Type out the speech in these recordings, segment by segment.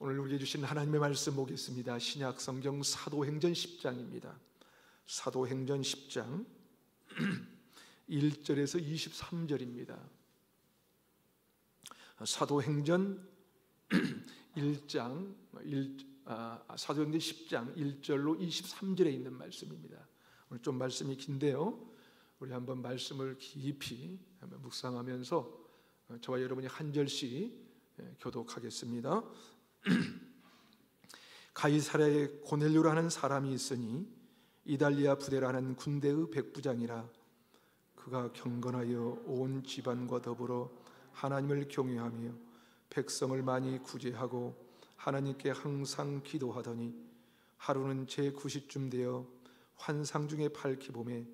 오늘 우리에게 주신 하나님의 말씀 보겠습니다. 신약 성경 사도행전 10장입니다. 사도행전 10장 1절에서 23절입니다. 사도행전 sa도행전 10장 1절로 23절에 있는 말씀입니다. 오늘 좀 말씀이 긴데요, 우리 한번 말씀을 깊이 묵상하면서 저와 여러분이 한 절씩 교독하겠습니다. 가이사랴에 고넬료라는 사람이 있으니 이달리아 부대라는 군대의 백부장이라. 그가 경건하여 온 집안과 더불어 하나님을 경외하며 백성을 많이 구제하고 하나님께 항상 기도하더니 하루는 제9시쯤 되어 환상 중에 밝히 보매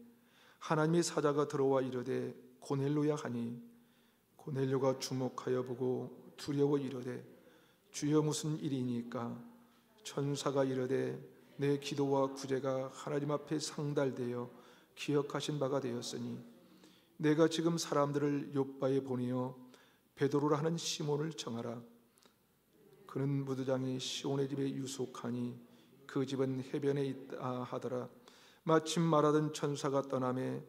하나님의 사자가 들어와 이르되 고넬료야 하니, 고넬료가 주목하여 보고 두려워 이르되 주여 무슨 일이니까? 천사가 이르되 내 기도와 구제가 하나님 앞에 상달되어 기억하신 바가 되었으니 내가 지금 사람들을 욥바에 보내어 베드로라 하는 시몬을 청하라. 그는 무두장이 시온의 집에 유숙하니 그 집은 해변에 있다 하더라. 마침 말하던 천사가 떠나매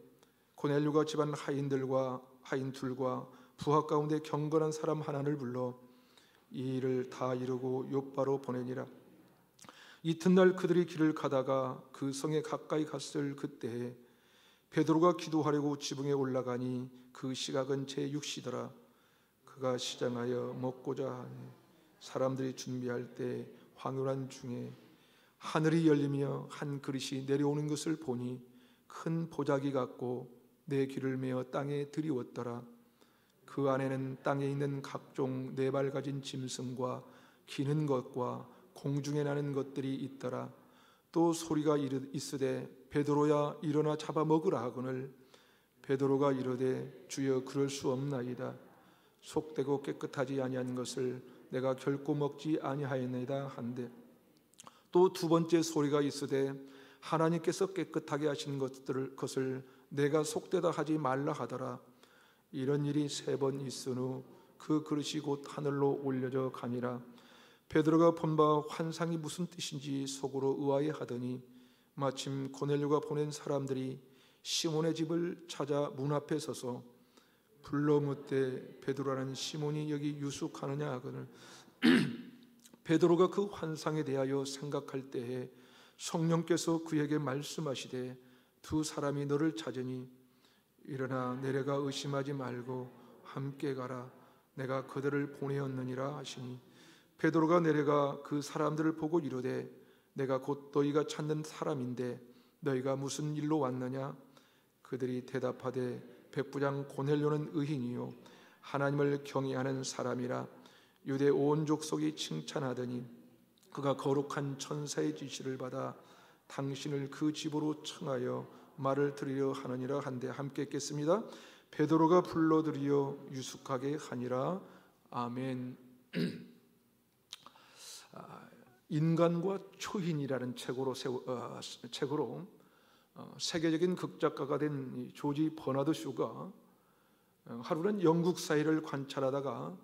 고넬료가 집안 하인 둘과 부하 가운데 경건한 사람 하나를 불러 이 일을 다 이루고 욥바로 보내니라. 이튿날 그들이 길을 가다가 그 성에 가까이 갔을 그때에 베드로가 기도하려고 지붕에 올라가니 그 시각은 제6시더라. 그가 시장하여 먹고자 하니 사람들이 준비할 때 황홀한 중에 하늘이 열리며 한 그릇이 내려오는 것을 보니 큰 보자기 같고 내 귀를 메어 땅에 들이웠더라. 그 안에는 땅에 있는 각종 네 발 가진 짐승과 기는 것과 공중에 나는 것들이 있더라. 또 소리가 있으되 베드로야 일어나 잡아먹으라 하거늘 베드로가 이르되 주여 그럴 수 없나이다. 속되고 깨끗하지 아니한 것을 내가 결코 먹지 아니하였나이다 한데, 또 두 번째 소리가 있으되 하나님께서 깨끗하게 하신 것을 내가 속되다 하지 말라 하더라. 이런 일이 3번 있은 후 그 그릇이 곧 하늘로 올려져 가니라. 베드로가 본 바 환상이 무슨 뜻인지 속으로 의아해하더니 마침 고넬료가 보낸 사람들이 시몬의 집을 찾아 문 앞에 서서 불러 묻되 베드로라는 시몬이 여기 유숙하느냐 하거늘 베드로가 그 환상에 대하여 생각할 때에 성령께서 그에게 말씀하시되 두 사람이 너를 찾으니 일어나 내려가 의심하지 말고 함께 가라. 내가 그들을 보내었느니라 하시니 베드로가 내려가 그 사람들을 보고 이르되 내가 곧 너희가 찾는 사람인데 너희가 무슨 일로 왔느냐? 그들이 대답하되 백부장 고넬료는 의인이요 하나님을 경외하는 사람이라. 유대 온 족속이 칭찬하더니 그가 거룩한 천사의 지시를 받아 당신을 그 집으로 청하여 말을 들으려 하느니라 한데 함께 읽겠습니다. 베드로가 불러들여 유숙하게 하니라. 아멘. 인간과 초인이라는 책으로 세계적인 극작가가 된 조지 버나드 쇼가 하루는 영국 사회를 관찰하다가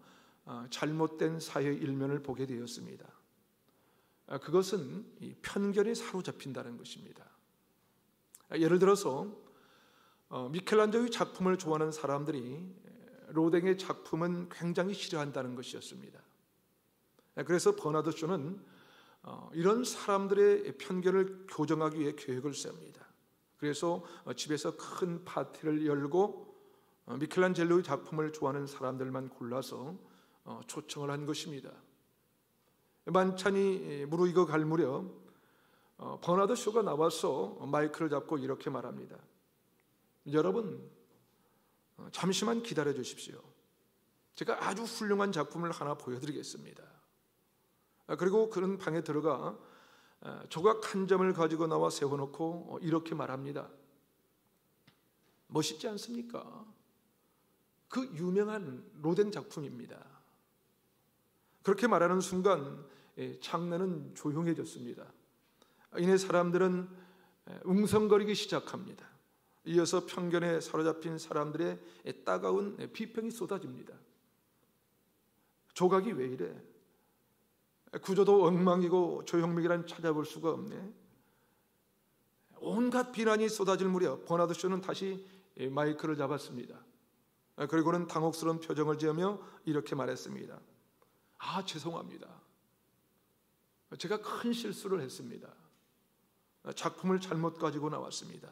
잘못된 사회 일면을 보게 되었습니다. 그것은 편견에 사로잡힌다는 것입니다. 예를 들어서 미켈란젤로의 작품을 좋아하는 사람들이 로댕의 작품은 굉장히 싫어한다는 것이었습니다. 그래서 버나드 쇼는 이런 사람들의 편견을 교정하기 위해 계획을 세웁니다. 그래서 집에서 큰 파티를 열고 미켈란젤로의 작품을 좋아하는 사람들만 골라서 초청을 한 것입니다. 만찬이 무르익어 갈 무렵 버나드 쇼가 나와서 마이크를 잡고 이렇게 말합니다. 여러분, 잠시만 기다려 주십시오. 제가 아주 훌륭한 작품을 하나 보여드리겠습니다. 그리고 그런 방에 들어가 조각 한 점을 가지고 나와 세워놓고 이렇게 말합니다. 멋있지 않습니까? 그 유명한 로댕 작품입니다. 그렇게 말하는 순간 장내는 조용해졌습니다. 이내 사람들은 웅성거리기 시작합니다. 이어서 편견에 사로잡힌 사람들의 따가운 비평이 쏟아집니다. 조각이 왜 이래? 구조도 엉망이고 조형맥이란 찾아볼 수가 없네. 온갖 비난이 쏟아질 무렵 버나드 쇼는 다시 마이크를 잡았습니다. 그리고는 당혹스러운 표정을 지으며 이렇게 말했습니다. 죄송합니다. 제가 큰 실수를 했습니다. 작품을 잘못 가지고 나왔습니다.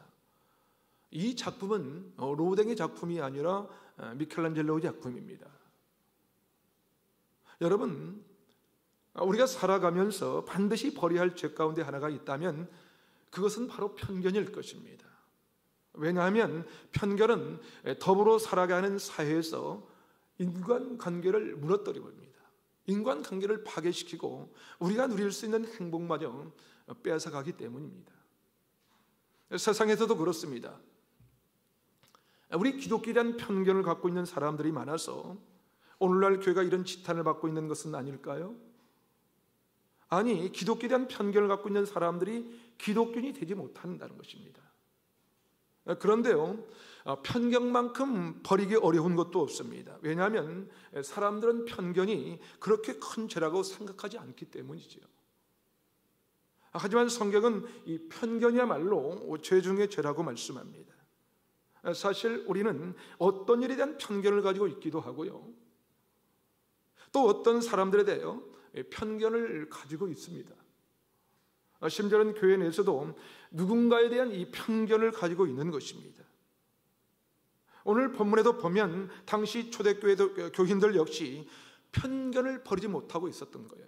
이 작품은 로댕의 작품이 아니라 미켈란젤로의 작품입니다. 여러분, 우리가 살아가면서 반드시 버려야 할 죄 가운데 하나가 있다면 그것은 바로 편견일 것입니다. 왜냐하면 편견은 더불어 살아가는 사회에서 인간관계를 무너뜨려 버립니다. 인간관계를 파괴시키고 우리가 누릴 수 있는 행복마저 빼앗아가기 때문입니다. 세상에서도 그렇습니다. 우리 기독교에 대한 편견을 갖고 있는 사람들이 많아서 오늘날 교회가 이런 지탄을 받고 있는 것은 아닐까요? 아니, 기독교에 대한 편견을 갖고 있는 사람들이 기독교인이 되지 못한다는 것입니다. 그런데요, 편견만큼 버리기 어려운 것도 없습니다. 왜냐하면 사람들은 편견이 그렇게 큰 죄라고 생각하지 않기 때문이죠. 하지만 성경은 이 편견이야말로 죄 중에 죄라고 말씀합니다. 사실 우리는 어떤 일에 대한 편견을 가지고 있기도 하고요, 또 어떤 사람들에 대하여 편견을 가지고 있습니다. 심지어는 교회 내에서도 누군가에 대한 이 편견을 가지고 있는 것입니다. 오늘 본문에도 보면 당시 초대교회 교인들 역시 편견을 버리지 못하고 있었던 거예요.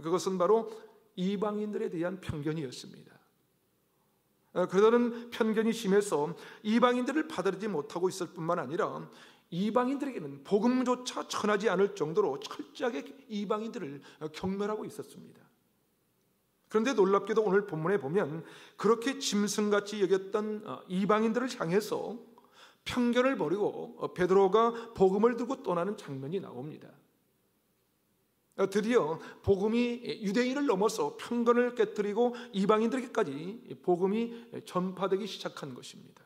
그것은 바로 이방인들에 대한 편견이었습니다. 그들은 편견이 심해서 이방인들을 받아들이지 못하고 있을 뿐만 아니라 이방인들에게는 복음조차 전하지 않을 정도로 철저하게 이방인들을 경멸하고 있었습니다. 그런데 놀랍게도 오늘 본문에 보면 그렇게 짐승같이 여겼던 이방인들을 향해서 편견을 버리고 베드로가 복음을 들고 떠나는 장면이 나옵니다. 드디어 복음이 유대인을 넘어서 편견을 깨뜨리고 이방인들에게까지 복음이 전파되기 시작한 것입니다.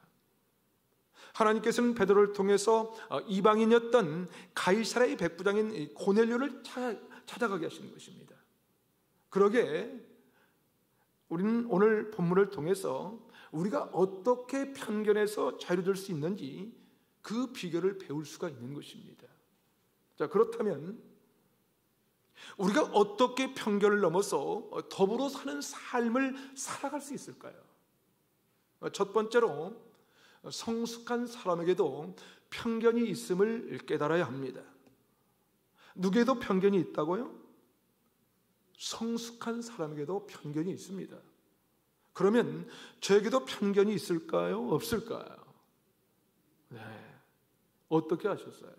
하나님께서는 베드로를 통해서 이방인이었던 가이사랴의 백부장인 고넬료를 찾아가게 하시는 것입니다. 그러게 우리는 오늘 본문을 통해서 우리가 어떻게 편견에서 자유될 수 있는지 그 비결을 배울 수가 있는 것입니다. 자, 그렇다면 우리가 어떻게 편견을 넘어서 더불어 사는 삶을 살아갈 수 있을까요? 첫 번째로 성숙한 사람에게도 편견이 있음을 깨달아야 합니다. 누구에도 편견이 있다고요? 성숙한 사람에게도 편견이 있습니다. 그러면 저에게도 편견이 있을까요? 없을까요? 네. 어떻게 하셨어요?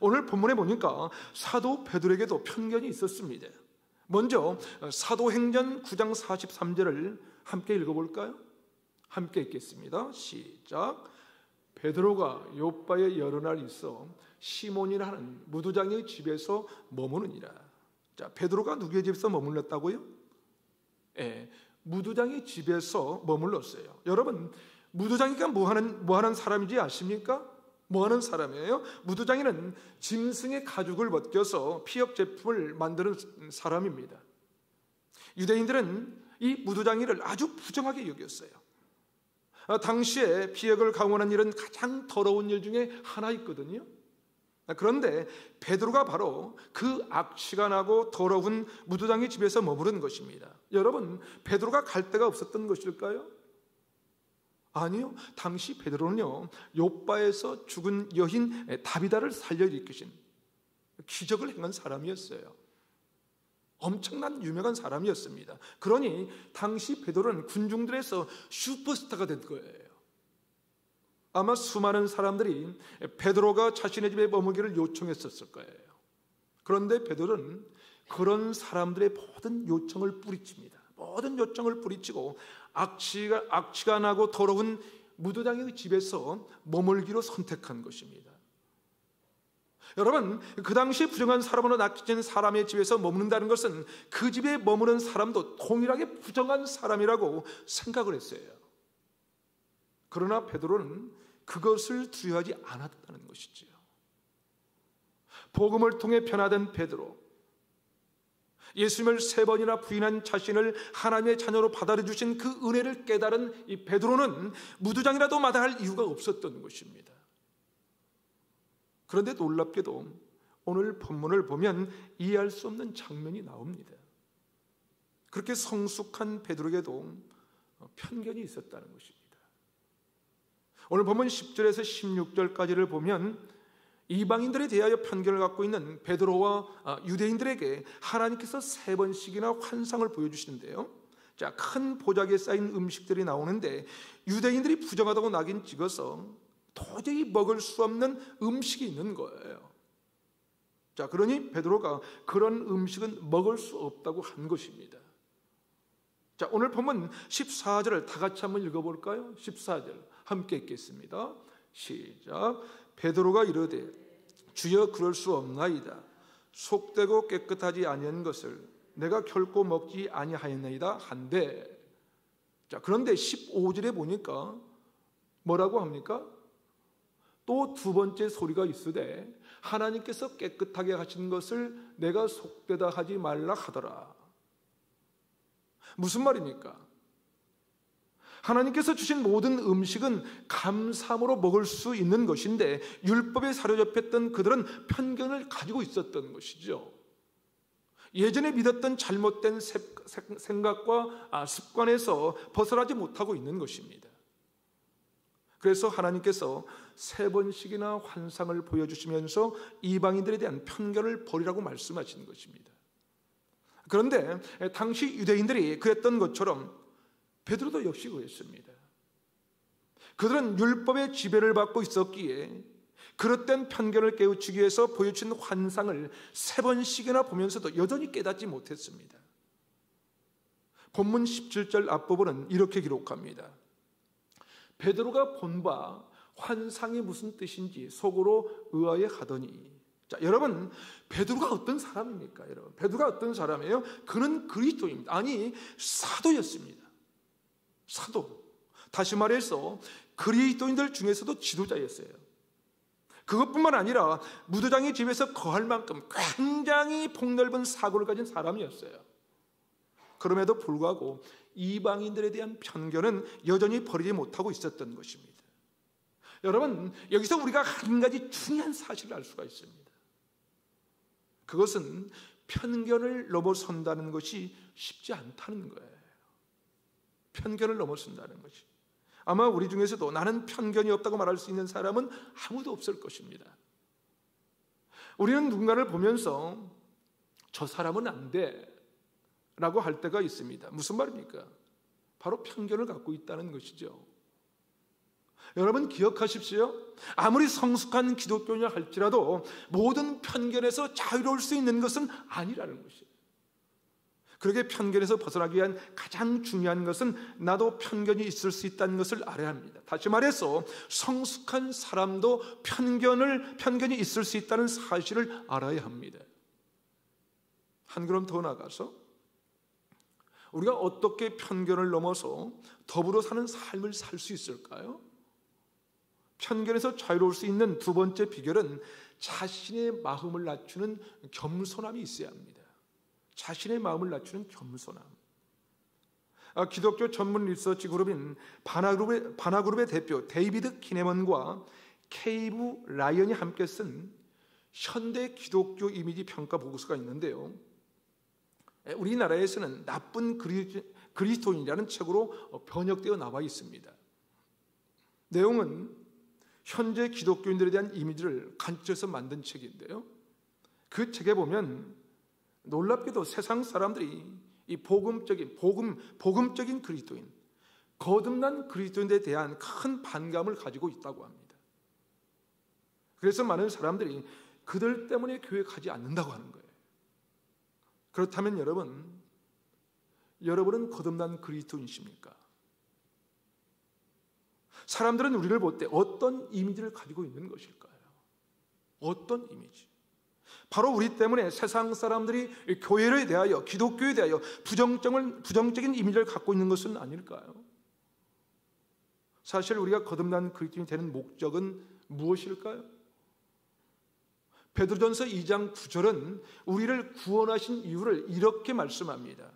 오늘 본문에 보니까 사도 베드로에게도 편견이 있었습니다. 먼저 사도행전 9장 43절을 함께 읽어볼까요? 함께 읽겠습니다. 시작. 베드로가 요빠에 여러 날 있어 시몬이라는 무두장의 집에서 머무느니라. 자, 베드로가 누구의 집에서 머물렀다고요? 무두장의 집에서 머물렀어요. 여러분, 무두장이가 뭐 하는 사람인지 아십니까? 뭐 하는 사람이에요? 무두장이는 짐승의 가죽을 벗겨서 피업 제품을 만드는 사람입니다. 유대인들은 이 무두장이를 아주 부정하게 여겼어요. 당시에 피역을 강원한 일은 가장 더러운 일 중에 하나였거든요. 그런데 베드로가 바로 그 악취가 나고 더러운 무두장의 집에서 머무른 것입니다. 여러분, 베드로가 갈 데가 없었던 것일까요? 아니요. 당시 베드로는요, 요빠에서 죽은 여인 다비다를 살려일으키신 기적을 행한 사람이었어요. 엄청난 유명한 사람이었습니다. 그러니 당시 베드로는 군중들에서 슈퍼스타가 된 거예요. 아마 수많은 사람들이 베드로가 자신의 집에 머물기를 요청했었을 거예요. 그런데 베드로는 그런 사람들의 모든 요청을 뿌리칩니다. 모든 요청을 뿌리치고 악취가 나고 더러운 무두장의 집에서 머물기로 선택한 것입니다. 여러분, 그 당시 부정한 사람으로 낚인 사람의 집에서 머무른다는 것은 그 집에 머무는 사람도 동일하게 부정한 사람이라고 생각을 했어요. 그러나 베드로는 그것을 두려워하지 않았다는 것이지요. 복음을 통해 변화된 베드로, 예수님을 3번이나 부인한 자신을 하나님의 자녀로 받아들여주신 그 은혜를 깨달은 이 베드로는 무두장이라도 마다할 이유가 없었던 것입니다. 그런데 놀랍게도 오늘 본문을 보면 이해할 수 없는 장면이 나옵니다. 그렇게 성숙한 베드로에게도 편견이 있었다는 것입니다. 오늘 본문 10절에서 16절까지를 보면 이방인들에 대하여 편견을 갖고 있는 베드로와 유대인들에게 하나님께서 3번씩이나 환상을 보여주시는데요. 자, 큰 보자기에 쌓인 음식들이 나오는데 유대인들이 부정하다고 낙인 찍어서 도저히 먹을 수 없는 음식이 있는 거예요. 자, 그러니 베드로가 그런 음식은 먹을 수 없다고 한 것입니다. 자, 오늘 본문 14절을 다 같이 한번 읽어볼까요? 14절 함께 읽겠습니다. 시작. 베드로가 이르되 주여 그럴 수 없나이다. 속되고 깨끗하지 아니한 것을 내가 결코 먹지 아니하였나이다 한데. 자, 그런데 15절에 보니까 뭐라고 합니까? 또 두 번째 소리가 있으되 하나님께서 깨끗하게 하신 것을 내가 속되다 하지 말라 하더라. 무슨 말입니까? 하나님께서 주신 모든 음식은 감사함으로 먹을 수 있는 것인데 율법에 사로잡혔던 그들은 편견을 가지고 있었던 것이죠. 예전에 믿었던 잘못된 생각과 습관에서 벗어나지 못하고 있는 것입니다. 그래서 하나님께서 3번씩이나 환상을 보여주시면서 이방인들에 대한 편견을 버리라고 말씀하신 것입니다. 그런데 당시 유대인들이 그랬던 것처럼 베드로도 역시 그랬습니다. 그들은 율법의 지배를 받고 있었기에 그릇된 편견을 깨우치기 위해서 보여주신 환상을 3번씩이나 보면서도 여전히 깨닫지 못했습니다. 본문 17절 앞부분은 이렇게 기록합니다. 베드로가 본 바 환상이 무슨 뜻인지 속으로 의아해 하더니. 자, 여러분, 베드로가 어떤 사람입니까? 여러분, 베드로가 어떤 사람이에요? 그는 그리스도입니다. 아니, 사도였습니다. 사도. 다시 말해서 그리스도인들 중에서도 지도자였어요. 그것뿐만 아니라 무도장의 집에서 거할 만큼 굉장히 폭넓은 사고를 가진 사람이었어요. 그럼에도 불구하고 이방인들에 대한 편견은 여전히 버리지 못하고 있었던 것입니다. 여러분, 여기서 우리가 한 가지 중요한 사실을 알 수가 있습니다. 그것은 편견을 넘어선다는 것이 쉽지 않다는 거예요. 편견을 넘어선다는 것이. 아마 우리 중에서도 나는 편견이 없다고 말할 수 있는 사람은 아무도 없을 것입니다. 우리는 누군가를 보면서 저 사람은 안 돼 라고 할 때가 있습니다. 무슨 말입니까? 바로 편견을 갖고 있다는 것이죠. 여러분 기억하십시오. 아무리 성숙한 기독교냐 할지라도 모든 편견에서 자유로울 수 있는 것은 아니라는 것이에요. 그렇게 편견에서 벗어나기 위한 가장 중요한 것은 나도 편견이 있을 수 있다는 것을 알아야 합니다. 다시 말해서 성숙한 사람도 편견이 있을 수 있다는 사실을 알아야 합니다. 한 걸음 더 나가서 우리가 어떻게 편견을 넘어서 더불어 사는 삶을 살 수 있을까요? 편견에서 자유로울 수 있는 두 번째 비결은 자신의 마음을 낮추는 겸손함이 있어야 합니다. 자신의 마음을 낮추는 겸손함. 기독교 전문 리서치 그룹인 바나그룹의 대표 데이비드 키네먼과 케이브 라이언이 함께 쓴 현대 기독교 이미지 평가 보고서가 있는데요. 우리나라에서는 나쁜 그리스도인이라는 책으로 번역되어 나와 있습니다. 내용은 현재 기독교인들에 대한 이미지를 간추려서 만든 책인데요. 그 책에 보면 놀랍게도 세상 사람들이 이 복음적인 그리스도인, 거듭난 그리스도인에 대한 큰 반감을 가지고 있다고 합니다. 그래서 많은 사람들이 그들 때문에 교회 가지 않는다고 하는 거예요. 그렇다면 여러분은 거듭난 그리스도인이십니까? 사람들은 우리를 볼 때 어떤 이미지를 가지고 있는 것일까요? 어떤 이미지? 바로 우리 때문에 세상 사람들이 교회에 대하여, 기독교에 대하여 부정적인 이미지를 갖고 있는 것은 아닐까요? 사실 우리가 거듭난 그리스도인이 되는 목적은 무엇일까요? 베드로전서 2장 9절은 우리를 구원하신 이유를 이렇게 말씀합니다.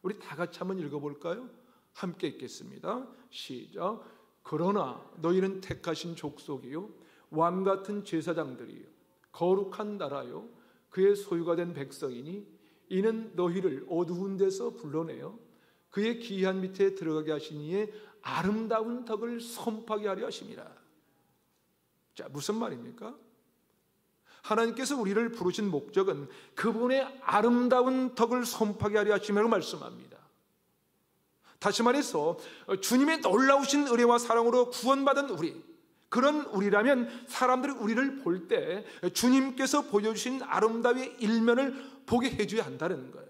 우리 다 같이 한번 읽어볼까요? 함께 읽겠습니다. 시작. 그러나 너희는 택하신 족속이요 왕같은 제사장들이요 거룩한 나라요 그의 소유가 된 백성이니 이는 너희를 어두운 데서 불러내어 그의 기이한 밑에 들어가게 하신 이의 아름다운 덕을 선포하게 하려 하심이라. 자, 무슨 말입니까? 하나님께서 우리를 부르신 목적은 그분의 아름다운 덕을 선포하게 하려 하심이라고 말씀합니다. 다시 말해서 주님의 놀라우신 은혜와 사랑으로 구원받은 우리, 그런 우리라면 사람들이 우리를 볼 때 주님께서 보여주신 아름다움의 일면을 보게 해줘야 한다는 거예요.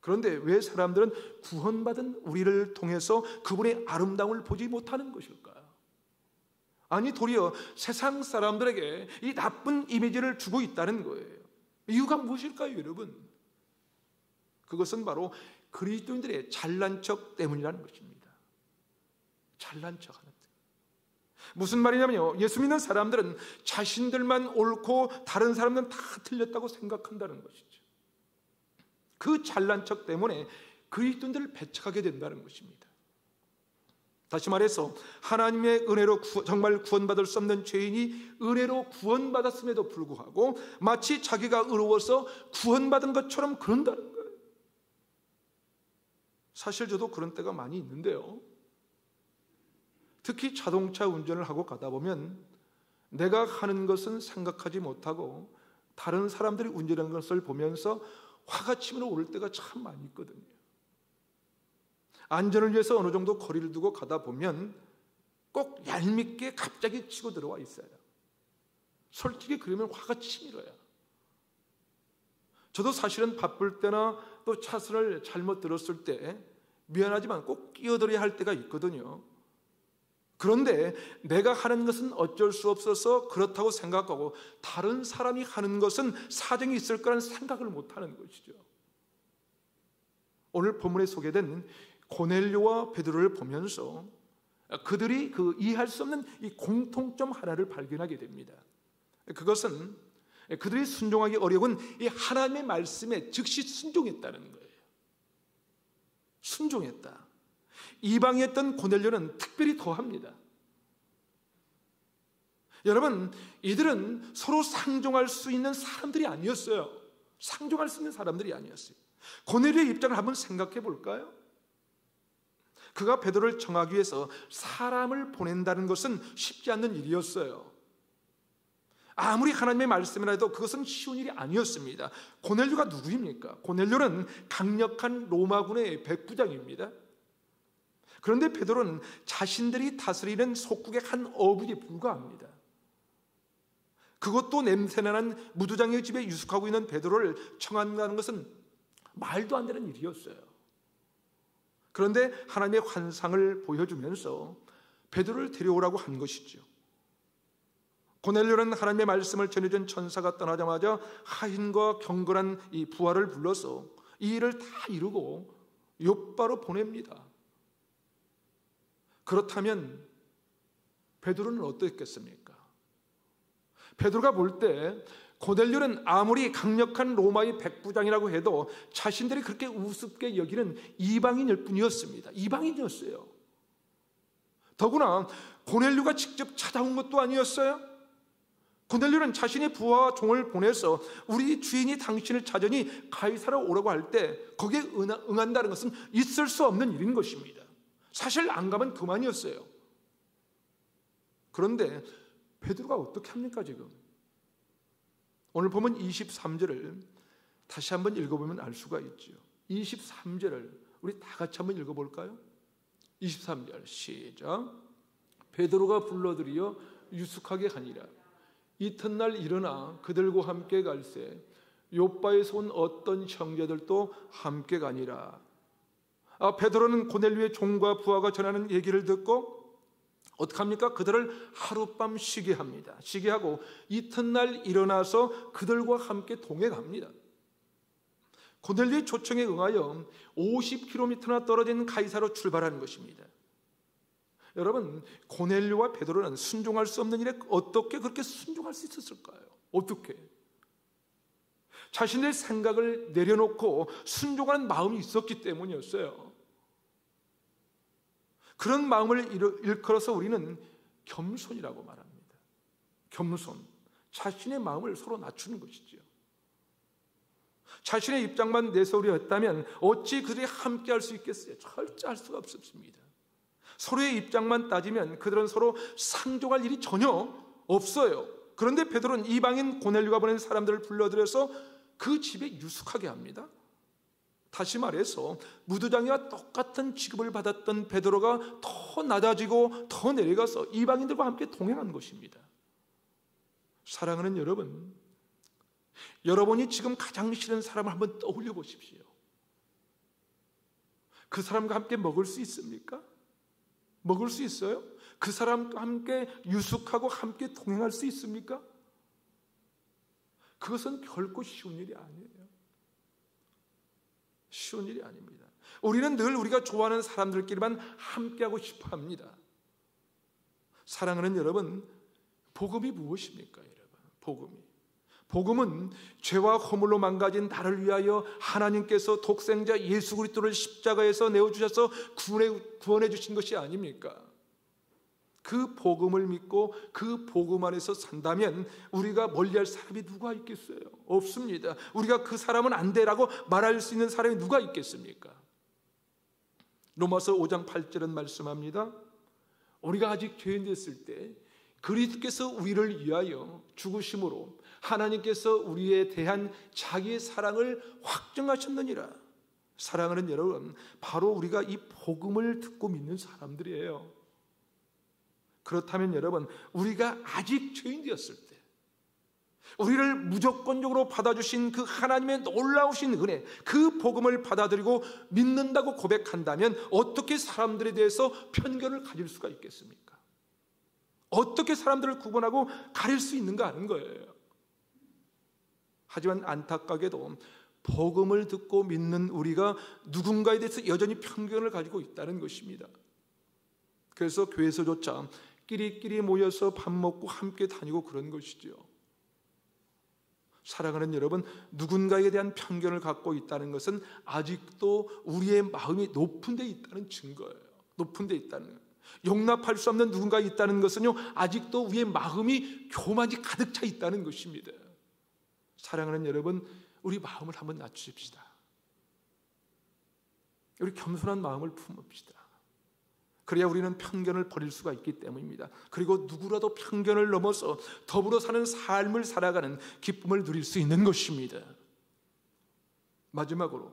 그런데 왜 사람들은 구원받은 우리를 통해서 그분의 아름다움을 보지 못하는 것일까요? 아니, 도리어 세상 사람들에게 이 나쁜 이미지를 주고 있다는 거예요. 이유가 무엇일까요, 여러분? 그것은 바로 그리스도인들의 잘난 척 때문이라는 것입니다. 잘난 척하는 것. 무슨 말이냐면요, 예수 믿는 사람들은 자신들만 옳고 다른 사람들은 다 틀렸다고 생각한다는 것이죠. 그 잘난 척 때문에 그리스도인들을 배척하게 된다는 것입니다. 다시 말해서 하나님의 은혜로 정말 구원받을 수 없는 죄인이 은혜로 구원받았음에도 불구하고 마치 자기가 의로워서 구원받은 것처럼 그런다는 거예요. 사실 저도 그런 때가 많이 있는데요, 특히 자동차 운전을 하고 가다 보면 내가 하는 것은 생각하지 못하고 다른 사람들이 운전하는 것을 보면서 화가 치밀어 오를 때가 참 많이 있거든요. 안전을 위해서 어느 정도 거리를 두고 가다 보면 꼭 얄밉게 갑자기 치고 들어와 있어요. 솔직히 그러면 화가 치밀어요. 저도 사실은 바쁠 때나 또 차선을 잘못 들었을 때 미안하지만 꼭 끼어들어야 할 때가 있거든요. 그런데 내가 하는 것은 어쩔 수 없어서 그렇다고 생각하고 다른 사람이 하는 것은 사정이 있을 거라는 생각을 못하는 것이죠. 오늘 본문에 소개된 고넬료와 베드로를 보면서 그들이 이해할 수 없는 이 공통점 하나를 발견하게 됩니다. 그것은 그들이 순종하기 어려운 이 하나님의 말씀에 즉시 순종했다는 거예요. 순종했다. 이방이었던 고넬료는 특별히 더합니다. 여러분, 이들은 서로 상종할 수 있는 사람들이 아니었어요. 상종할 수 있는 사람들이 아니었어요. 고넬료의 입장을 한번 생각해 볼까요? 그가 베드로를 정하기 위해서 사람을 보낸다는 것은 쉽지 않는 일이었어요. 아무리 하나님의 말씀이라 해도 그것은 쉬운 일이 아니었습니다. 고넬료가 누구입니까? 고넬료는 강력한 로마군의 백부장입니다. 그런데 베드로는 자신들이 다스리는 속국의 한 어부에 불과합니다. 그것도 냄새나는 무두장의 집에 유숙하고 있는 베드로를 청한다는 것은 말도 안 되는 일이었어요. 그런데 하나님의 환상을 보여주면서 베드로를 데려오라고 한 것이죠. 고넬료는 하나님의 말씀을 전해준 천사가 떠나자마자 하인과 경건한 이 부하를 불러서 이 일을 다 이루고 욥바로 보냅니다. 그렇다면 베드로는 어떻겠습니까? 베드로가 볼 때 고넬료는 아무리 강력한 로마의 백부장이라고 해도 자신들이 그렇게 우습게 여기는 이방인일 뿐이었습니다. 이방인이었어요. 더구나 고넬료가 직접 찾아온 것도 아니었어요. 고넬료는 자신의 부하와 종을 보내서 우리 주인이 당신을 찾으니 가이사로 오라고 할 때 거기에 응한다는 것은 있을 수 없는 일인 것입니다. 사실 안 가면 그만이었어요. 그런데 베드로가 어떻게 합니까 지금? 오늘 보면 23절을 다시 한번 읽어보면 알 수가 있죠. 23절을 우리 다 같이 한번 읽어볼까요? 23절 시작. 베드로가 불러들여 유숙하게 하니라. 이튿날 일어나 그들과 함께 갈새 욥바에서 온 어떤 형제들도 함께 가니라. 베드로는 고넬료의 종과 부하가 전하는 얘기를 듣고 어떻게 합니까? 그들을 하룻밤 쉬게 합니다. 쉬게 하고 이튿날 일어나서 그들과 함께 동행합니다. 고넬료의 초청에 응하여 50km나 떨어진 가이사로 출발하는 것입니다. 여러분, 고넬료와 베드로는 순종할 수 없는 일에 어떻게 그렇게 순종할 수 있었을까요? 어떻게? 자신의 생각을 내려놓고 순종하는 마음이 있었기 때문이었어요. 그런 마음을 일컬어서 우리는 겸손이라고 말합니다. 겸손, 자신의 마음을 서로 낮추는 것이죠. 자신의 입장만 내세우려했다면 어찌 그들이 함께 할 수 있겠어요? 절대 할 수가 없었습니다. 서로의 입장만 따지면 그들은 서로 상종할 일이 전혀 없어요. 그런데 베드로는 이방인 고넬료가 보낸 사람들을 불러들여서 그 집에 유숙하게 합니다. 다시 말해서 무두장이와 똑같은 취급을 받았던 베드로가 더 낮아지고 더 내려가서 이방인들과 함께 동행한 것입니다. 사랑하는 여러분, 여러분이 지금 가장 싫은 사람을 한번 떠올려 보십시오. 그 사람과 함께 먹을 수 있습니까? 먹을 수 있어요? 그 사람과 함께 유숙하고 함께 동행할 수 있습니까? 그것은 결코 쉬운 일이 아니에요. 쉬운 일이 아닙니다. 우리는 늘 우리가 좋아하는 사람들끼리만 함께하고 싶어 합니다. 사랑하는 여러분, 복음이 무엇입니까? 여러분, 복음은 죄와 허물로 망가진 나를 위하여 하나님께서 독생자 예수 그리스도를 십자가에서 내어주셔서 구원해 주신 것이 아닙니까? 그 복음을 믿고 그 복음 안에서 산다면 우리가 멀리할 사람이 누가 있겠어요? 없습니다. 우리가 그 사람은 안 돼라고 말할 수 있는 사람이 누가 있겠습니까? 로마서 5장 8절은 말씀합니다. 우리가 아직 죄인 됐을 때 그리스도께서 우리를 위하여 죽으심으로 하나님께서 우리에 대한 자기의 사랑을 확증하셨느니라. 사랑하는 여러분, 바로 우리가 이 복음을 듣고 믿는 사람들이에요. 그렇다면 여러분, 우리가 아직 죄인 되었을 때 우리를 무조건적으로 받아주신 그 하나님의 놀라우신 은혜, 그 복음을 받아들이고 믿는다고 고백한다면 어떻게 사람들에 대해서 편견을 가질 수가 있겠습니까? 어떻게 사람들을 구분하고 가릴 수 있는가 하는 거예요. 하지만 안타깝게도 복음을 듣고 믿는 우리가 누군가에 대해서 여전히 편견을 가지고 있다는 것입니다. 그래서 교회에서조차 끼리끼리 모여서 밥 먹고 함께 다니고 그런 것이죠. 사랑하는 여러분, 누군가에 대한 편견을 갖고 있다는 것은 아직도 우리의 마음이 높은 데 있다는 증거예요. 높은 데 있다는 거예요. 용납할 수 없는 누군가 있다는 것은요, 아직도 우리의 마음이 교만이 가득 차 있다는 것입니다. 사랑하는 여러분, 우리 마음을 한번 낮추십시다. 우리 겸손한 마음을 품읍시다. 그래야 우리는 편견을 버릴 수가 있기 때문입니다. 그리고 누구라도 편견을 넘어서 더불어 사는 삶을 살아가는 기쁨을 누릴 수 있는 것입니다. 마지막으로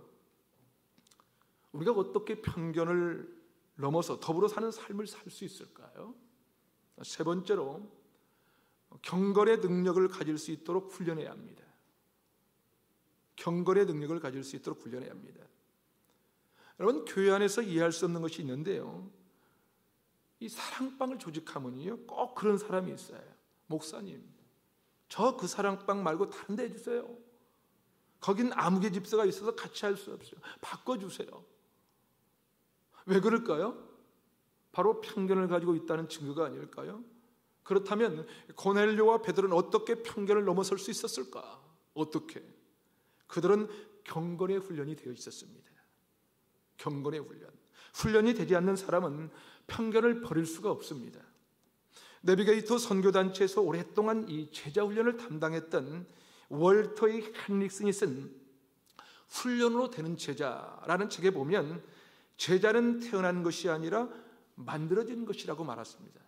우리가 어떻게 편견을 넘어서 더불어 사는 삶을 살 수 있을까요? 세 번째로 경건의 능력을 가질 수 있도록 훈련해야 합니다. 경건의 능력을 가질 수 있도록 훈련해야 합니다. 여러분, 교회 안에서 이해할 수 없는 것이 있는데요, 이 사랑방을 조직하면요 꼭 그런 사람이 있어요. 목사님, 저 그 사랑방 말고 다른 데 해주세요. 거긴 아무개 집사가 있어서 같이 할 수 없어요. 바꿔주세요. 왜 그럴까요? 바로 편견을 가지고 있다는 증거가 아닐까요? 그렇다면 고넬료와 베드로는 어떻게 편견을 넘어설 수 있었을까? 어떻게? 그들은 경건의 훈련이 되어 있었습니다. 경건의 훈련이 되지 않는 사람은 편견을 버릴 수가 없습니다. 내비게이터 선교단체에서 오랫동안 이 제자훈련을 담당했던 월터의 헨릭슨이 쓴 훈련으로 되는 제자라는 책에 보면 제자는 태어난 것이 아니라 만들어진 것이라고 말했습니다.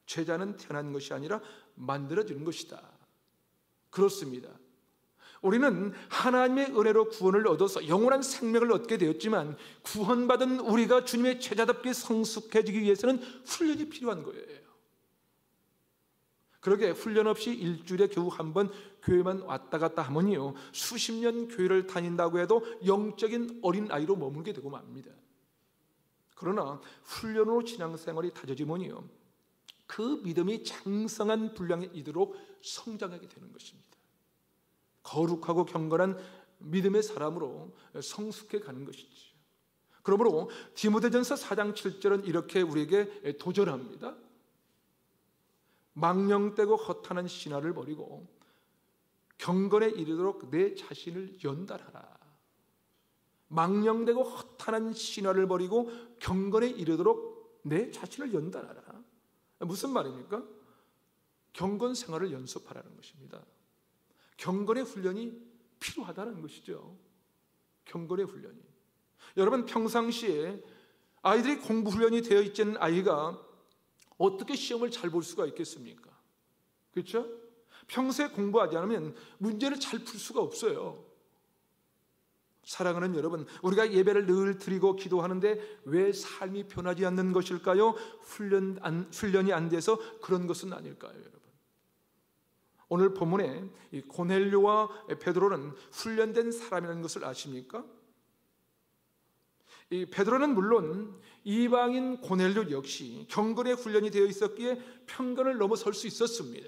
제자는 태어난 것이 아니라 만들어지는 것이다. 그렇습니다. 우리는 하나님의 은혜로 구원을 얻어서 영원한 생명을 얻게 되었지만 구원받은 우리가 주님의 제자답게 성숙해지기 위해서는 훈련이 필요한 거예요. 그러게 훈련 없이 일주일에 겨우 한 번 교회만 왔다 갔다 하면요 수십 년 교회를 다닌다고 해도 영적인 어린아이로 머물게 되고 맙니다. 그러나 훈련으로 신앙생활이 다져지면요 그 믿음이 장성한 분량에 이르도록 성장하게 되는 것입니다. 거룩하고 경건한 믿음의 사람으로 성숙해 가는 것이죠. 그러므로 디모데전서 4장 7절은 이렇게 우리에게 도전합니다. 망령되고 허탄한 신화를 버리고 경건에 이르도록 내 자신을 연단하라. 망령되고 허탄한 신화를 버리고 경건에 이르도록 내 자신을 연단하라. 무슨 말입니까? 경건 생활을 연습하라는 것입니다. 경건의 훈련이 필요하다는 것이죠. 경건의 훈련이. 여러분, 평상시에 아이들이 공부 훈련이 되어 있지 않은 아이가 어떻게 시험을 잘 볼 수가 있겠습니까? 그렇죠? 평소에 공부하지 않으면 문제를 잘 풀 수가 없어요. 사랑하는 여러분, 우리가 예배를 늘 드리고 기도하는데 왜 삶이 변하지 않는 것일까요? 훈련이 안 돼서 그런 것은 아닐까요, 여러분? 오늘 본문에 이 고넬료와 베드로는 훈련된 사람이라는 것을 아십니까? 이 베드로는 물론 이방인 고넬료 역시 경건의 훈련이 되어 있었기에 편견을 넘어설 수 있었습니다.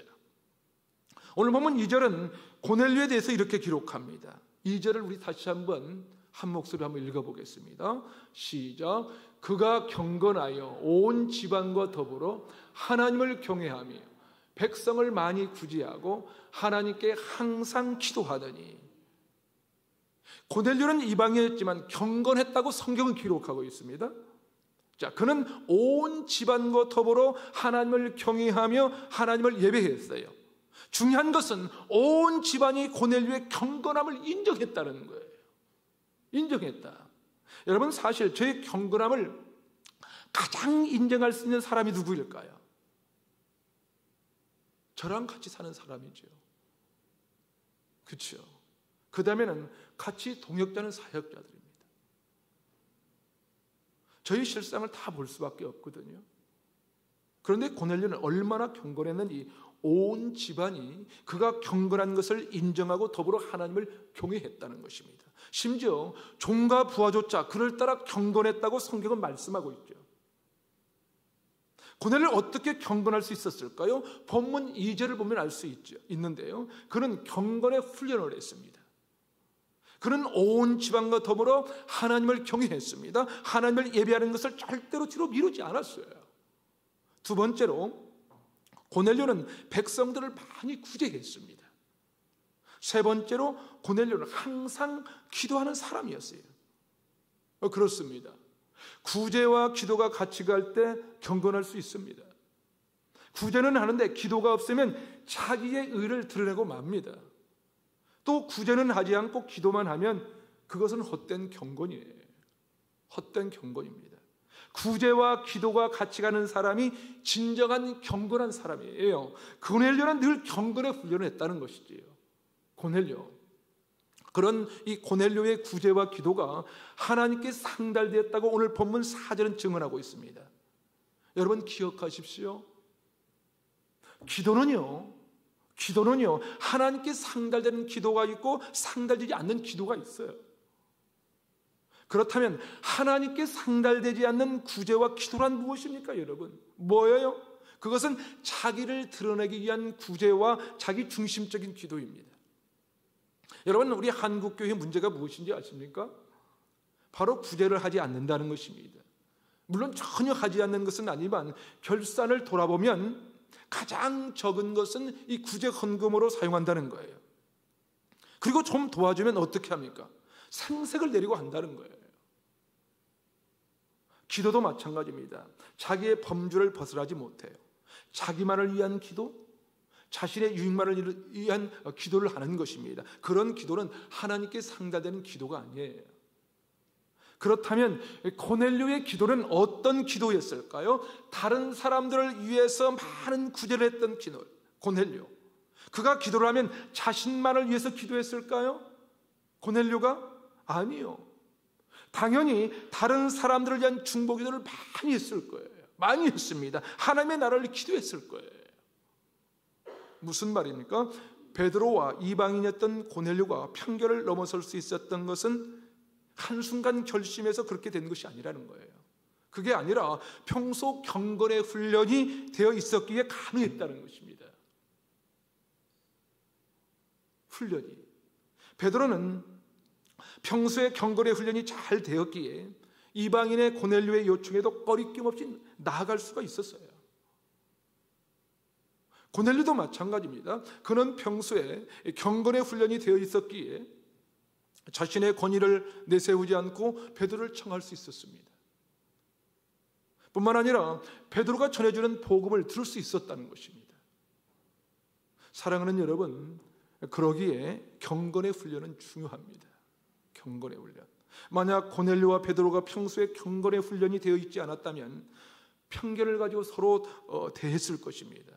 오늘 보면 2절은 고넬료에 대해서 이렇게 기록합니다. 2절을 우리 다시 한번 한 목소리로 한번 읽어보겠습니다. 시작. 그가 경건하여 온 집안과 더불어 하나님을 경외하며 백성을 많이 구제하고 하나님께 항상 기도하더니. 고넬료는 이방인이었지만 경건했다고 성경은 기록하고 있습니다. 자, 그는 온 집안과 더불어 하나님을 경외하며 하나님을 예배했어요. 중요한 것은 온 집안이 고넬료의 경건함을 인정했다는 거예요. 인정했다. 여러분, 사실 저의 경건함을 가장 인정할 수 있는 사람이 누구일까요? 저랑 같이 사는 사람이죠. 그렇죠? 그 다음에는 같이 동역자는 사역자들입니다. 저희 실상을 다 볼 수밖에 없거든요. 그런데 고넬료는 얼마나 경건했는지 온 집안이 그가 경건한 것을 인정하고 더불어 하나님을 경외했다는 것입니다. 심지어 종과 부하조차 그를 따라 경건했다고 성경은 말씀하고 있죠. 고넬료는 어떻게 경건할 수 있었을까요? 본문 2절을 보면 알 수 있는데요. 그는 경건의 훈련을 했습니다. 그는 온 집안과 더불어 하나님을 경외했습니다. 하나님을 예배하는 것을 절대로 뒤로 미루지 않았어요. 두 번째로 고넬료는 백성들을 많이 구제했습니다. 세 번째로 고넬료는 항상 기도하는 사람이었어요. 그렇습니다. 구제와 기도가 같이 갈 때 경건할 수 있습니다. 구제는 하는데 기도가 없으면 자기의 의를 드러내고 맙니다. 또 구제는 하지 않고 기도만 하면 그것은 헛된 경건이에요. 헛된 경건입니다. 구제와 기도가 같이 가는 사람이 진정한 경건한 사람이에요. 고넬료는 늘 경건의 훈련을 했다는 것이지요. 고넬료. 그런 이 고넬료의 구제와 기도가 하나님께 상달되었다고 오늘 본문 4절은 증언하고 있습니다. 여러분 기억하십시오. 기도는요 하나님께 상달되는 기도가 있고 상달되지 않는 기도가 있어요. 그렇다면 하나님께 상달되지 않는 구제와 기도란 무엇입니까, 여러분? 뭐예요? 그것은 자기를 드러내기 위한 구제와 자기 중심적인 기도입니다. 여러분, 우리 한국교회의 문제가 무엇인지 아십니까? 바로 구제를 하지 않는다는 것입니다. 물론 전혀 하지 않는 것은 아니지만 결산을 돌아보면 가장 적은 것은 이 구제 헌금으로 사용한다는 거예요. 그리고 좀 도와주면 어떻게 합니까? 생색을 내리고 한다는 거예요. 기도도 마찬가지입니다. 자기의 범주를 벗어나지 못해요. 자기만을 위한 기도, 자신의 유익만을 위한 기도를 하는 것입니다. 그런 기도는 하나님께 상달되는 기도가 아니에요. 그렇다면 고넬료의 기도는 어떤 기도였을까요? 다른 사람들을 위해서 많은 구제를 했던 기도. 고넬료. 그가 기도를 하면 자신만을 위해서 기도했을까요? 고넬료가? 아니요. 당연히 다른 사람들을 위한 중보 기도를 많이 했을 거예요. 많이 했습니다. 하나님의 나라를 기도했을 거예요. 무슨 말입니까? 베드로와 이방인이었던 고넬료가 편견을 넘어설 수 있었던 것은 한순간 결심해서 그렇게 된 것이 아니라는 거예요. 그게 아니라 평소 경건의 훈련이 되어 있었기에 가능했다는 것입니다. 훈련이. 베드로는 평소에 경건의 훈련이 잘 되었기에 이방인의 고넬료의 요청에도 꺼리낌 없이 나아갈 수가 있었어요. 고넬료도 마찬가지입니다. 그는 평소에 경건의 훈련이 되어 있었기에 자신의 권위를 내세우지 않고 베드로를 청할 수 있었습니다. 뿐만 아니라 베드로가 전해주는 복음을 들을 수 있었다는 것입니다. 사랑하는 여러분, 그러기에 경건의 훈련은 중요합니다. 경건의 훈련. 만약 고넬료와 베드로가 평소에 경건의 훈련이 되어 있지 않았다면 편견을 가지고 서로 대했을 것입니다.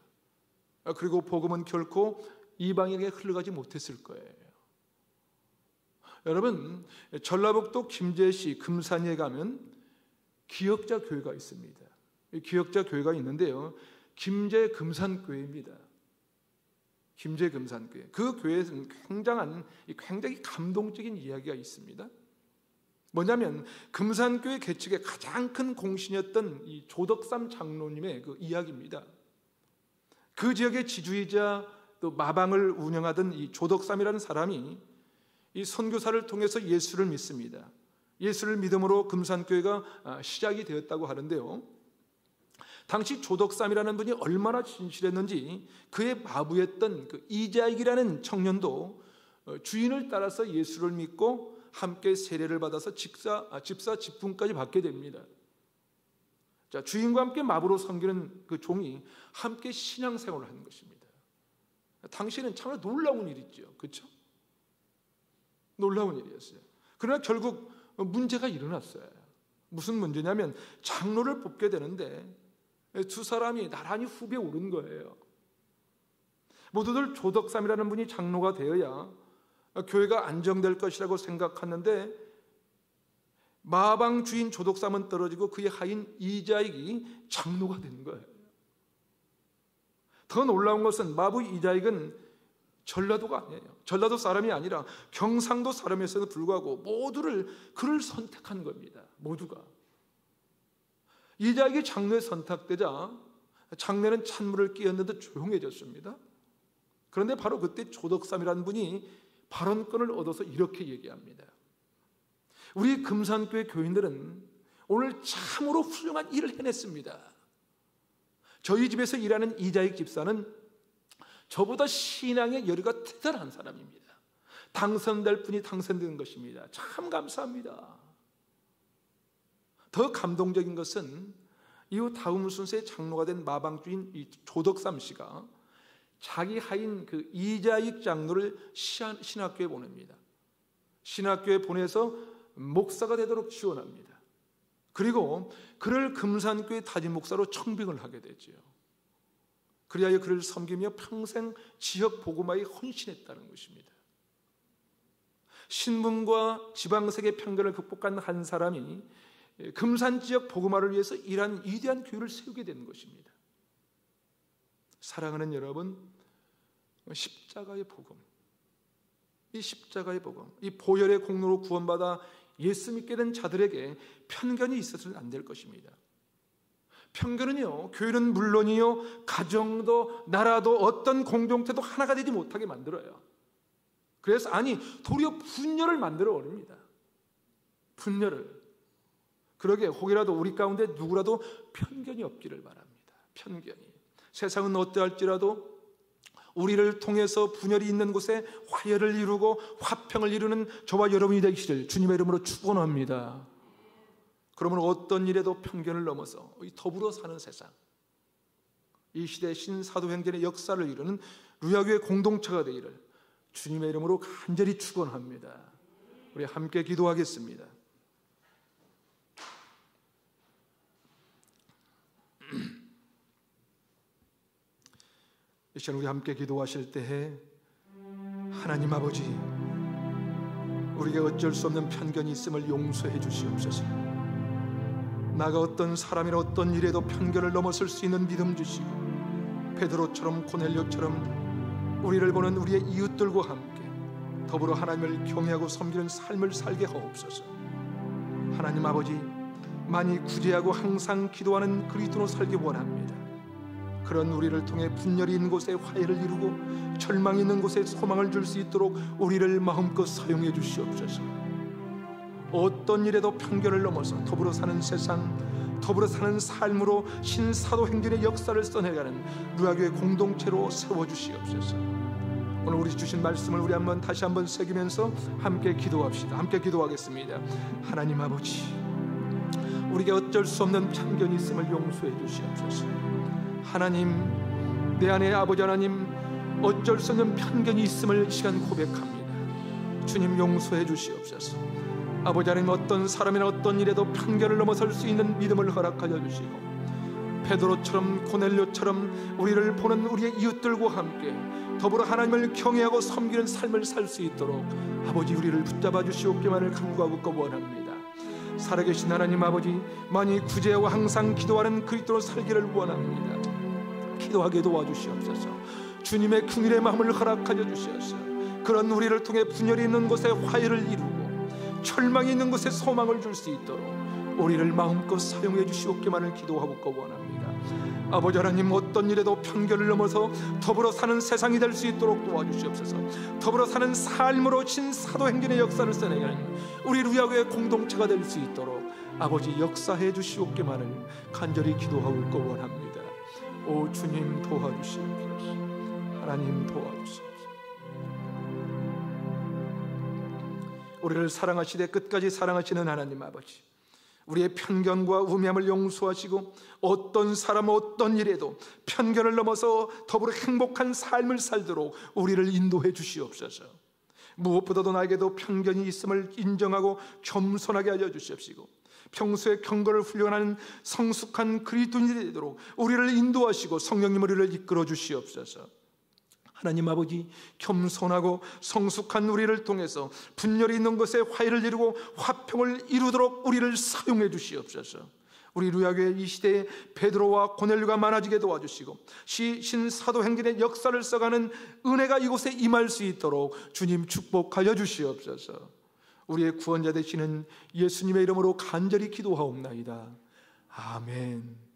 그리고 복음은 결코 이방인에게 흘러가지 못했을 거예요. 여러분, 전라북도 김제시 금산리에 가면 기역자 교회가 있습니다. 기역자 교회가 있는데요, 김제 금산교회입니다. 김제 금산교회. 그 교회에서는 굉장히 감동적인 이야기가 있습니다. 뭐냐면 금산교회 개척의 가장 큰 공신이었던 이 조덕삼 장로님의 그 이야기입니다. 그 지역의 지주이자 또 마방을 운영하던 이 조덕삼이라는 사람이 이 선교사를 통해서 예수를 믿습니다. 예수를 믿음으로 금산교회가 시작이 되었다고 하는데요, 당시 조덕삼이라는 분이 얼마나 진실했는지 그의 마부였던 그 이자익이라는 청년도 주인을 따라서 예수를 믿고 함께 세례를 받아서 집사 직분까지 받게 됩니다. 자, 주인과 함께 마부로 섬기는 그 종이 함께 신앙생활을 하는 것입니다. 당시에는 참 놀라운 일이죠. 그렇죠? 놀라운 일이었어요. 그러나 결국 문제가 일어났어요. 무슨 문제냐면 장로를 뽑게 되는데 두 사람이 나란히 후배에 오른 거예요. 모두들 조덕삼이라는 분이 장로가 되어야 교회가 안정될 것이라고 생각했는데 마방 주인 조덕삼은 떨어지고 그의 하인 이자익이 장로가 된 거예요. 더 놀라운 것은 마부 이자익은 전라도가 아니에요. 전라도 사람이 아니라 경상도 사람에서도 불구하고 모두를 그를 선택한 겁니다. 모두가. 이자익이 장로에 선택되자 장로는 찬물을 끼얹는 듯 조용해졌습니다. 그런데 바로 그때 조덕삼이라는 분이 발언권을 얻어서 이렇게 얘기합니다. 우리 금산교회 교인들은 오늘 참으로 훌륭한 일을 해냈습니다. 저희 집에서 일하는 이자익 집사는 저보다 신앙의 열의가 대단한 사람입니다. 당선될 분이 당선된 것입니다. 참 감사합니다. 더 감동적인 것은 이후 다음 순서에 장로가 된 마방주인 이 조덕삼 씨가 자기 하인 그 이자익 장로를 신학교에 보냅니다. 신학교에 보내서 목사가 되도록 지원합니다. 그리고 그를 금산교회 담임 목사로 청빙을 하게 되죠. 그리하여 그를 섬기며 평생 지역 복음화에 헌신했다는 것입니다. 신분과 지방색의 편견을 극복한 한 사람이 금산 지역 복음화를 위해서 일한 위대한 교회를 세우게 되는 것입니다. 사랑하는 여러분, 십자가의 복음, 이 십자가의 복음, 이 보혈의 공로로 구원받아 예수 믿게 된 자들에게 편견이 있어서는 안 될 것입니다. 편견은요, 교회는 물론이요, 가정도 나라도 어떤 공동체도 하나가 되지 못하게 만들어요. 그래서 도리어 분열을 만들어 버립니다. 분열을. 그러게 혹이라도 우리 가운데 누구라도 편견이 없기를 바랍니다. 편견이. 세상은 어떠할지라도 우리를 통해서 분열이 있는 곳에 화해를 이루고 화평을 이루는 저와 여러분이 되시길 주님의 이름으로 축원합니다. 그러면 어떤 일에도 편견을 넘어서 더불어 사는 세상, 이 시대 신사도행전의 역사를 이루는 루야교회 공동체가 되기를 주님의 이름으로 간절히 축원합니다. 우리 함께 기도하겠습니다. 이 시간 우리 함께 기도하실 때에 하나님 아버지, 우리에게 어쩔 수 없는 편견이 있음을 용서해 주시옵소서. 나가 어떤 사람이나 어떤 일에도 편견을 넘어설 수 있는 믿음 주시고 베드로처럼 고넬료처럼 우리를 보는 우리의 이웃들과 함께 더불어 하나님을 경외하고 섬기는 삶을 살게 하옵소서. 하나님 아버지, 많이 구제하고 항상 기도하는 그리스도로 살기 원합니다. 그런 우리를 통해 분열이 있는 곳에 화해를 이루고 절망이 있는 곳에 소망을 줄 수 있도록 우리를 마음껏 사용해 주시옵소서. 어떤 일에도 편견을 넘어서 더불어 사는 세상, 더불어 사는 삶으로 신사도행전의 역사를 써내가는 루아교회 공동체로 세워주시옵소서. 오늘 우리 주신 말씀을 우리 다시 한번 새기면서 함께 기도합시다. 함께 기도하겠습니다. 하나님 아버지, 우리에게 어쩔 수 없는 편견이 있음을 용서해 주시옵소서. 하나님, 내 안에 아버지 하나님, 어쩔 수 없는 편견이 있음을 이 시간 고백합니다. 주님, 용서해 주시옵소서. 아버지 하나님, 어떤 사람이나 어떤 일에도 편견을 넘어설 수 있는 믿음을 허락하여 주시고, 베드로처럼 고넬료처럼 우리를 보는 우리의 이웃들과 함께 더불어 하나님을 경외하고 섬기는 삶을 살 수 있도록 아버지 우리를 붙잡아 주시옵기만을 간구하고 원합니다. 살아계신 하나님 아버지, 많이 구제하고 항상 기도하는 그리스도로 살기를 원합니다. 기도하게 도와주시옵소서. 주님의 긍휼의 마음을 허락하여 주시옵소서. 그런 우리를 통해 분열이 있는 곳에 화해를 이루고 절망이 있는 곳에 소망을 줄 수 있도록 우리를 마음껏 사용해 주시옵기만을 기도하고 원합니다. 아버지 하나님, 어떤 일에도 편견을 넘어서 더불어 사는 세상이 될 수 있도록 도와주시옵소서. 더불어 사는 삶으로 신사도행전의 역사를 써내는 우리 루아교회 공동체가 될 수 있도록 아버지 역사해 주시옵기만을 간절히 기도하고 원합니다. 오 주님, 도와주시옵소서. 하나님, 도와주시옵소서. 우리를 사랑하시되 끝까지 사랑하시는 하나님 아버지, 우리의 편견과 우매함을 용서하시고 어떤 사람 어떤 일에도 편견을 넘어서 더불어 행복한 삶을 살도록 우리를 인도해 주시옵소서. 무엇보다도 나에게도 편견이 있음을 인정하고 겸손하게 하여 주시옵시고, 평소에 경건을 훈련하는 성숙한 그리스도인이 되도록 우리를 인도하시고 성령님 우리를 이끌어 주시옵소서. 하나님 아버지, 겸손하고 성숙한 우리를 통해서 분열이 있는 곳에 화해를 이루고 화평을 이루도록 우리를 사용해 주시옵소서. 우리 루아교회 이 시대에 베드로와 고넬료가 많아지게 도와주시고 신사도행전의 역사를 써가는 은혜가 이곳에 임할 수 있도록 주님 축복하여 주시옵소서. 우리의 구원자 되시는 예수님의 이름으로 간절히 기도하옵나이다. 아멘.